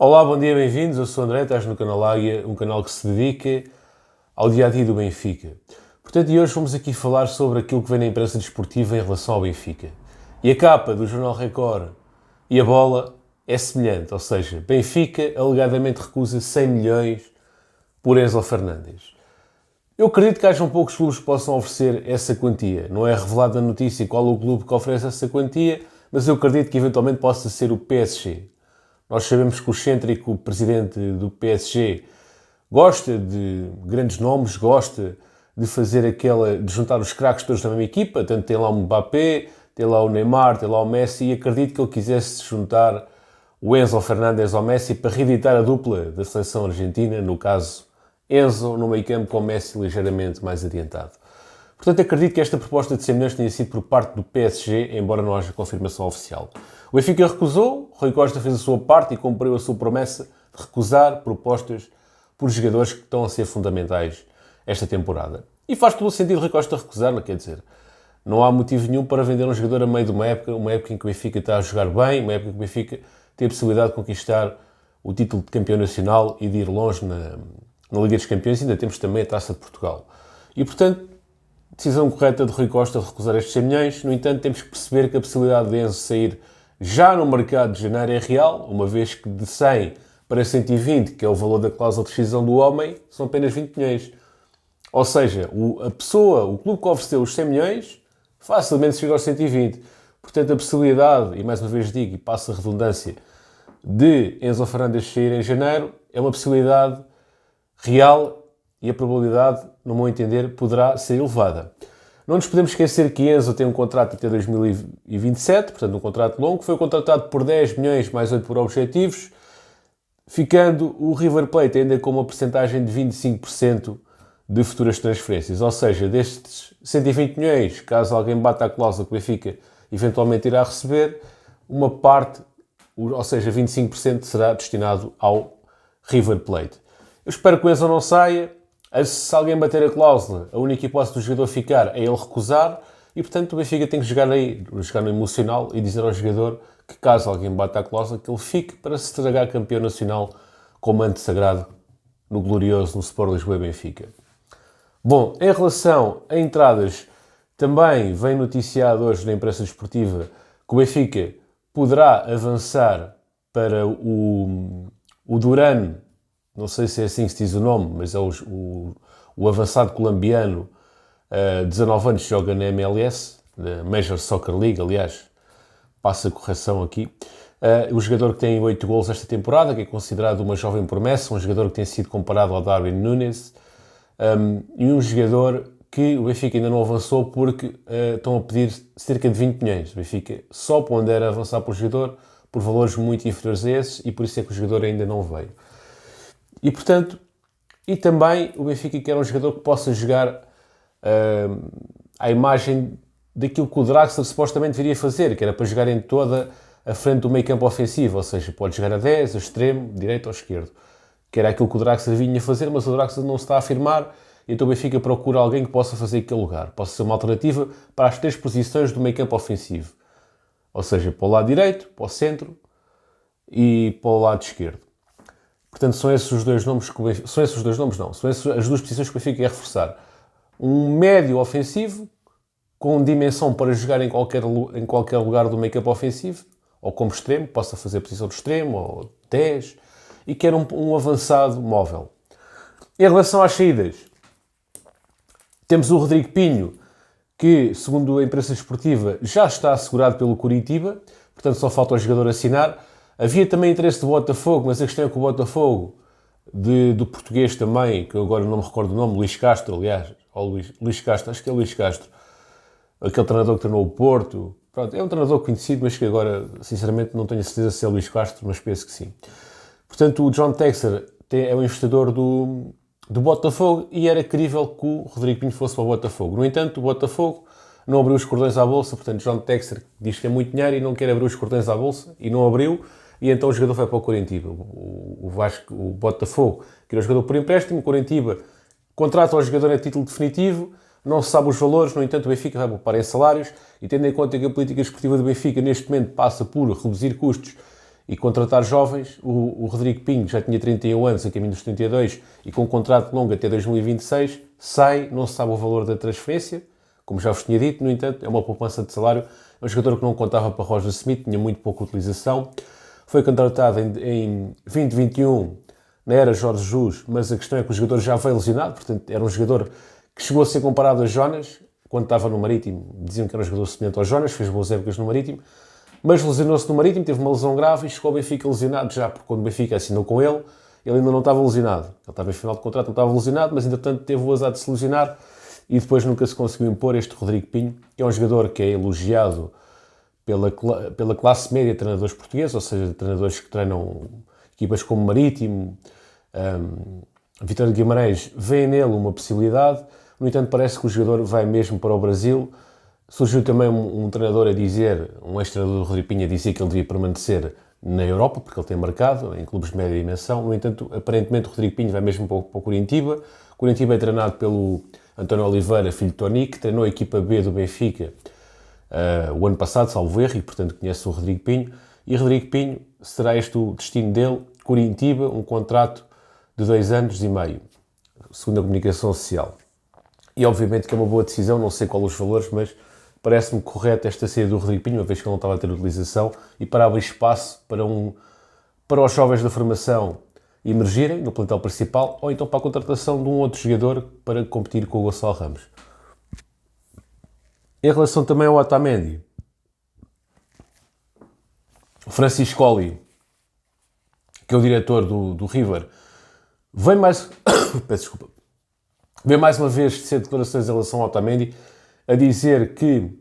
Olá, bom dia, bem-vindos. Eu sou o André, estás no canal Águia, um canal que se dedica ao dia-a-dia do Benfica. Portanto, e hoje vamos aqui falar sobre aquilo que vem na imprensa desportiva em relação ao Benfica. E a capa do Jornal Record e a bola é semelhante, ou seja, Benfica alegadamente recusa 100 milhões por Enzo Fernandes. Eu acredito que hajam poucos clubes que possam oferecer essa quantia. Não é revelado na notícia qual o clube que oferece essa quantia, mas eu acredito que eventualmente possa ser o PSG. Nós sabemos que o excêntrico presidente do PSG gosta de grandes nomes, gosta de fazer de juntar os craques todos na mesma equipa, tanto tem lá o Mbappé, tem lá o Neymar, tem lá o Messi, e acredito que ele quisesse juntar o Enzo Fernandes ao Messi para reeditar a dupla da seleção argentina, no caso Enzo no meio campo com o Messi ligeiramente mais adiantado. Portanto, acredito que esta proposta de 100 milhões tenha sido por parte do PSG, embora não haja confirmação oficial. O Benfica recusou, Rui Costa fez a sua parte e cumpriu a sua promessa de recusar propostas por jogadores que estão a ser fundamentais esta temporada. E faz todo o sentido Rui Costa recusar, quer dizer, não há motivo nenhum para vender um jogador a meio de uma época em que o Benfica está a jogar bem, uma época em que o Benfica tem a possibilidade de conquistar o título de campeão nacional e de ir longe na Liga dos Campeões, e ainda temos também a Taça de Portugal. E, portanto, decisão correta de Rui Costa de recusar estes 100 milhões. No entanto, temos que perceber que a possibilidade de Enzo sair já no mercado de janeiro é real, uma vez que de 100 para 120, que é o valor da cláusula de rescisão do homem, são apenas 20 milhões. Ou seja, o clube que ofereceu os 100 milhões, facilmente chega aos 120. Portanto, a possibilidade, e mais uma vez digo, e passo a redundância, de Enzo Fernandes sair em janeiro, é uma possibilidade real e a probabilidade, no meu entender, poderá ser elevada. Não nos podemos esquecer que Enzo tem um contrato até 2027, portanto um contrato longo, foi contratado por 10 milhões mais 8 por objetivos, ficando o River Plate ainda com uma percentagem de 25% de futuras transferências. Ou seja, destes 120 milhões, caso alguém bata a cláusula que o Benfica eventualmente irá receber, uma parte, ou seja, 25% será destinado ao River Plate. Eu espero que o Enzo não saia. Se alguém bater a cláusula, a única hipótese do jogador ficar é ele recusar, e portanto o Benfica tem que jogar no emocional e dizer ao jogador que caso alguém bata a cláusula, que ele fique para se estragar campeão nacional com manto sagrado no glorioso, no Sport Lisboa e Benfica. Bom, em relação a entradas, também vem noticiado hoje na imprensa desportiva que o Benfica poderá avançar para o Duran. Não sei se é assim que se diz o nome, mas é o avançado colombiano, 19 anos, joga na MLS, na Major Soccer League, aliás, passa a correção aqui. O jogador que tem 8 golos esta temporada, que é considerado uma jovem promessa, um jogador que tem sido comparado ao Darwin Núñez, e um jogador que o Benfica ainda não avançou porque estão a pedir cerca de 20 milhões. O Benfica só pondera avançar por jogador por valores muito inferiores a esses, e por isso é que o jogador ainda não veio. E, portanto, e também o Benfica quer um jogador que possa jogar à imagem daquilo que o Draxler supostamente viria fazer, que era para jogar em toda a frente do meio campo ofensivo, ou seja, pode jogar a 10, a extremo, direito ou esquerdo, que era aquilo que o Draxler vinha fazer, mas o Draxler não se está a afirmar, então o Benfica procura alguém que possa fazer aquele lugar, possa ser uma alternativa para as 3 posições do meio campo ofensivo, ou seja, para o lado direito, para o centro e para o lado esquerdo. Portanto, são esses os dois nomes são essas as duas posições que o Benfica quer reforçar. Um médio ofensivo, com dimensão para jogar em qualquer lugar do meio campo ofensivo, ou como extremo, possa fazer posição de extremo, ou 10, e quer um avançado móvel. Em relação às saídas, temos o Rodrigo Pinho, que, segundo a imprensa esportiva, já está assegurado pelo Coritiba, portanto só falta o jogador assinar. Havia também interesse do Botafogo, mas a questão é que o Botafogo, do português também, que eu agora não me recordo o nome, Luís Castro, aliás, ou Luís Castro, acho que é Luís Castro, aquele treinador que treinou o Porto, pronto, é um treinador conhecido, mas que agora, sinceramente, não tenho a certeza se é Luís Castro, mas penso que sim. Portanto, o John Texer é o investidor do Botafogo, e era crível que o Rodrigo Pinho fosse para o Botafogo. No entanto, o Botafogo não abriu os cordões à bolsa, portanto, John Texer diz que é muito dinheiro e não quer abrir os cordões à bolsa, e não abriu. E então o jogador foi para o Coritiba. O Botafogo, que era o jogador por empréstimo, o Coritiba contrata o jogador a título definitivo, não se sabe os valores, no entanto o Benfica vai poupar em salários, e tendo em conta que a política esportiva do Benfica neste momento passa por reduzir custos e contratar jovens. O Rodrigo Pinho já tinha 31 anos, a caminho dos 32, e com um contrato longo até 2026, sai, não se sabe o valor da transferência, como já vos tinha dito. No entanto, é uma poupança de salário. É um jogador que não contava para Roger Smith, tinha muito pouca utilização. Foi contratado em 2021, na era Jorge Jesus, mas a questão é que o jogador já veio lesionado, portanto era um jogador que chegou a ser comparado a Jonas. Quando estava no Marítimo, diziam que era um jogador semelhante ao Jonas, fez boas épocas no Marítimo, mas lesionou-se no Marítimo, teve uma lesão grave e chegou ao Benfica lesionado já, porque quando o Benfica assinou com ele, ele ainda não estava lesionado. Ele estava em final de contrato, não estava lesionado, mas entretanto teve o azar de se lesionar e depois nunca se conseguiu impor este Rodrigo Pinho, que é um jogador que é elogiado pela classe média de treinadores portugueses, ou seja, treinadores que treinam equipas como Marítimo, Vitória de Guimarães, vê nele uma possibilidade. No entanto, parece que o jogador vai mesmo para o Brasil. Surgiu também um treinador a dizer, um ex-treinador do Rodrigo Pinho, a dizer que ele devia permanecer na Europa, porque ele tem marcado em clubes de média dimensão. No entanto, aparentemente o Rodrigo Pinho vai mesmo para o Coritiba. O Coritiba é treinado pelo António Oliveira, filho de Toni, que treinou a equipa B do Benfica o ano passado, salvo erro, e portanto conhece o Rodrigo Pinho. E Rodrigo Pinho, será este o destino dele? Coritiba, um contrato de 2 anos e meio, segundo a comunicação social. E obviamente que é uma boa decisão, não sei qual os valores, mas parece-me correto esta saída do Rodrigo Pinho, uma vez que ele não estava a ter utilização, e para abrir espaço para os jovens da formação emergirem no plantel principal, ou então para a contratação de um outro jogador para competir com o Gonçalo Ramos. Em relação também ao Otamendi, o Francisco Colli, que é o diretor do River, vem mais uma vez ser declarações em relação ao Otamendi, a dizer que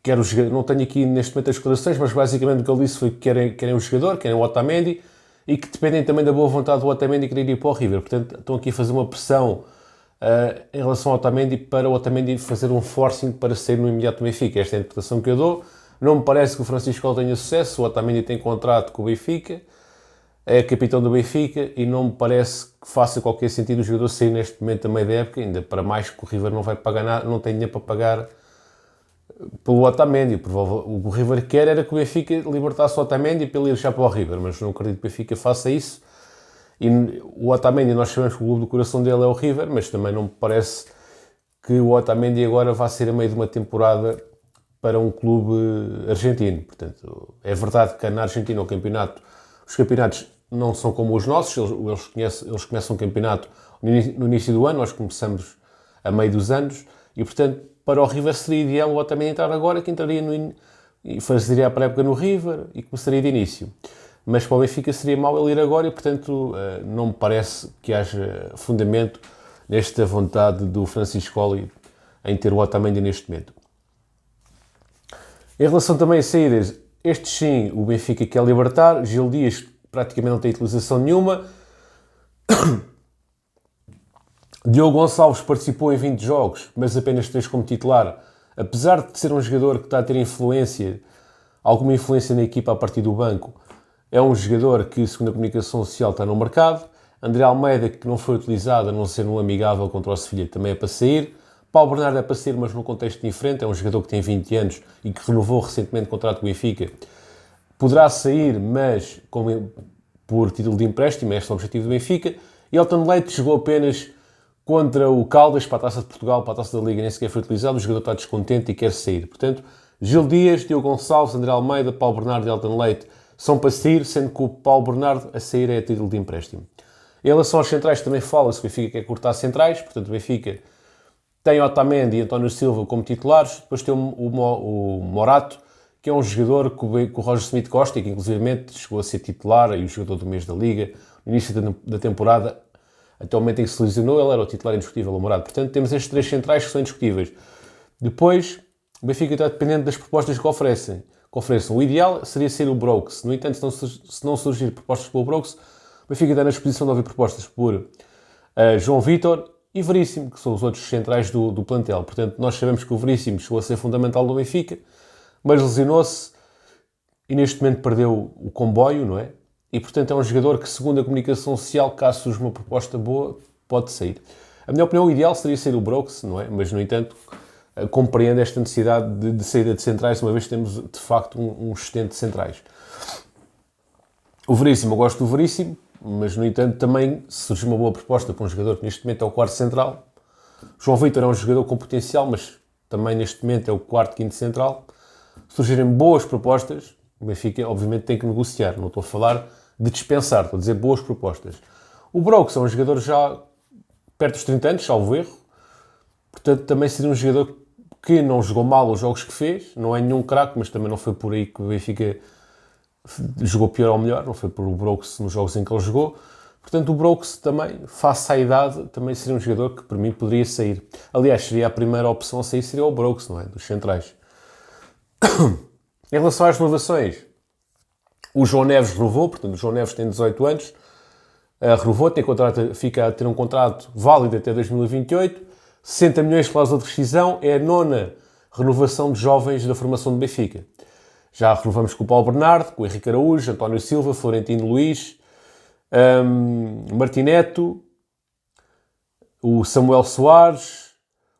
quer o jogador, não tenho aqui neste momento as declarações, mas basicamente o que ele disse foi que querem o jogador, querem o Otamendi, e que dependem também da boa vontade do Otamendi querer ir para o River. Portanto, estão aqui a fazer uma pressão em relação ao Otamendi, para o Otamendi fazer um forcing para sair no imediato do Benfica. Esta é a interpretação que eu dou. Não me parece que o Francisco tenha sucesso. O Otamendi tem contrato com o Benfica, é capitão do Benfica, e não me parece que faça qualquer sentido o jogador sair neste momento a meio da época, ainda para mais que o River não vai pagar nada, não tem dinheiro para pagar pelo Otamendi. O que o River quer era que o Benfica libertasse o Otamendi para ele ir já para o River, mas não acredito que o Benfica faça isso. E o Otamendi, nós sabemos que o clube do coração dele é o River, mas também não me parece que o Otamendi agora vá ser a meio de uma temporada para um clube argentino. Portanto, é verdade que na Argentina os campeonatos não são como os nossos, eles começam um campeonato no início do ano, nós começamos a meio dos anos, e portanto, para o River seria ideal o Otamendi entrar agora, que entraria e fazeria a pré-época no River e começaria de início. Mas para o Benfica seria mau ele ir agora e, portanto, não me parece que haja fundamento nesta vontade do Francisco Colli em ter o Otamendi neste momento. Em relação também a saídas, estes sim, o Benfica quer libertar. Gil Dias praticamente não tem utilização nenhuma. Diogo Gonçalves participou em 20 jogos, mas apenas 3 como titular. Apesar de ser um jogador que está a ter alguma influência na equipa a partir do banco, é um jogador que, segundo a comunicação social, está no mercado. André Almeida, que não foi utilizado, a não ser no amigável contra o Sevilha, também é para sair. Paulo Bernardo é para sair, mas num contexto diferente. É um jogador que tem 20 anos e que renovou recentemente o contrato com o Benfica. Poderá sair, mas por título de empréstimo, este é o objetivo do Benfica. Elton Leite jogou apenas contra o Caldas, para a Taça de Portugal, para a Taça da Liga, nem sequer foi utilizado. O jogador está descontente e quer sair. Portanto, Gil Dias, Diogo Gonçalves, André Almeida, Paulo Bernardo e Elton Leite são para sair, sendo que o Paulo Bernardo a sair é a título de empréstimo. Em relação aos centrais, também fala-se que o Benfica quer cortar centrais, portanto o Benfica tem Otamendi e António Silva como titulares, depois tem o Morato, que é um jogador que o Roger Smith gosta e que inclusivamente chegou a ser titular e o jogador do mês da Liga, no início da temporada, até o momento em que se lesionou, ele era o titular indiscutível, o Morato. Portanto, temos estes 3 centrais que são indiscutíveis. Depois, o Benfica está dependente das propostas que ofereçam. O ideal seria ser o Brooks. No entanto, se não surgir propostas pelo Brooks, o Benfica está na disposição de ouvir propostas por João Vitor e Veríssimo, que são os outros centrais do plantel. Portanto, nós sabemos que o Veríssimo chegou a ser fundamental no Benfica, mas lesionou-se e neste momento perdeu o comboio, não é? E, portanto, é um jogador que, segundo a comunicação social, caso surja uma proposta boa, pode sair. A minha opinião, o ideal seria ser o Brooks, não é? Mas, no entanto, compreendo esta necessidade de saída de centrais, uma vez que temos, de facto, um excedente de centrais. O Veríssimo, eu gosto do Veríssimo, mas no entanto também se surge uma boa proposta para um jogador que neste momento é o quarto central. João Vítor é um jogador com potencial, mas também neste momento é o quarto, quinto central. Se surgirem boas propostas, o Benfica obviamente tem que negociar. Não estou a falar de dispensar, estou a dizer boas propostas. O Brooks é um jogador já perto dos 30 anos, salvo erro. Portanto, também seria um jogador que não jogou mal os jogos que fez. Não é nenhum craque, mas também não foi por aí que o Benfica jogou pior ou melhor. Não foi por o Brooks nos jogos em que ele jogou. Portanto, o Brooks também, face à idade, também seria um jogador que, para mim, poderia sair. Aliás, seria a primeira opção a sair, seria o Brooks, não é? Dos centrais. Em relação às renovações, o João Neves renovou, portanto, o João Neves tem 18 anos, renovou, fica a ter um contrato válido até 2028, 60 milhões de cláusula de rescisão, é a nona renovação de jovens da formação do Benfica. Já renovamos com o Paulo Bernardo, com o Henrique Araújo, António Silva, Florentino Luís, Martineto, o Samuel Soares,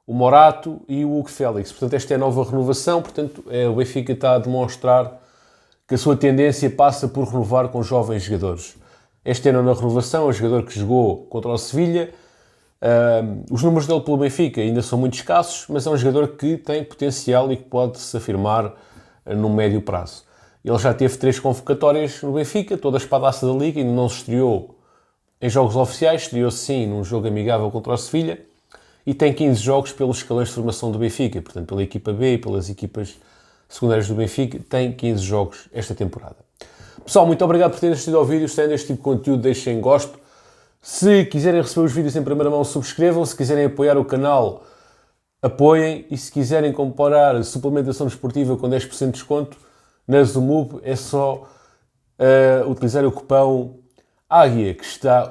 o Morato e o Hugo Félix. Portanto, esta é a nova renovação. Portanto, o Benfica está a demonstrar que a sua tendência passa por renovar com jovens jogadores. Esta é a nova renovação, é um jogador que jogou contra o Sevilha. Os números dele pelo Benfica ainda são muito escassos, mas é um jogador que tem potencial e que pode se afirmar no médio prazo. Ele já teve 3 convocatórias no Benfica, todas para a Taça da Liga, ainda não se estreou em jogos oficiais, estreou-se sim num jogo amigável contra o Sevilha, e tem 15 jogos pelos escalões de formação do Benfica, portanto pela equipa B e pelas equipas secundárias do Benfica, tem 15 jogos esta temporada. Pessoal, muito obrigado por terem assistido ao vídeo. Se têm este tipo de conteúdo, deixem gosto. Se quiserem receber os vídeos em primeira mão, subscrevam. Se quiserem apoiar o canal, apoiem. E se quiserem comparar suplementação desportiva com 10% de desconto, na Zumub é só utilizar o cupão Águia,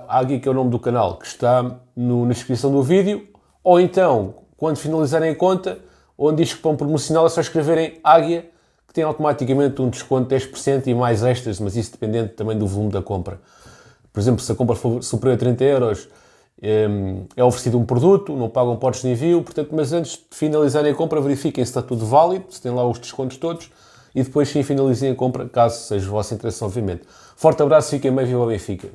Águia que é o nome do canal, que está na descrição do vídeo, ou então, quando finalizarem a conta, onde diz cupom promocional, é só escreverem Águia, que tem automaticamente um desconto de 10% e mais extras, mas isso dependendo também do volume da compra. Por exemplo, se a compra for superior a 30 euros, é oferecido um produto, não pagam portos de envio, portanto, mas antes de finalizarem a compra, verifiquem se está tudo válido, se tem lá os descontos todos, e depois sim finalizem a compra, caso seja o vosso interesse, obviamente. Forte abraço, fiquem bem, viva o Benfica!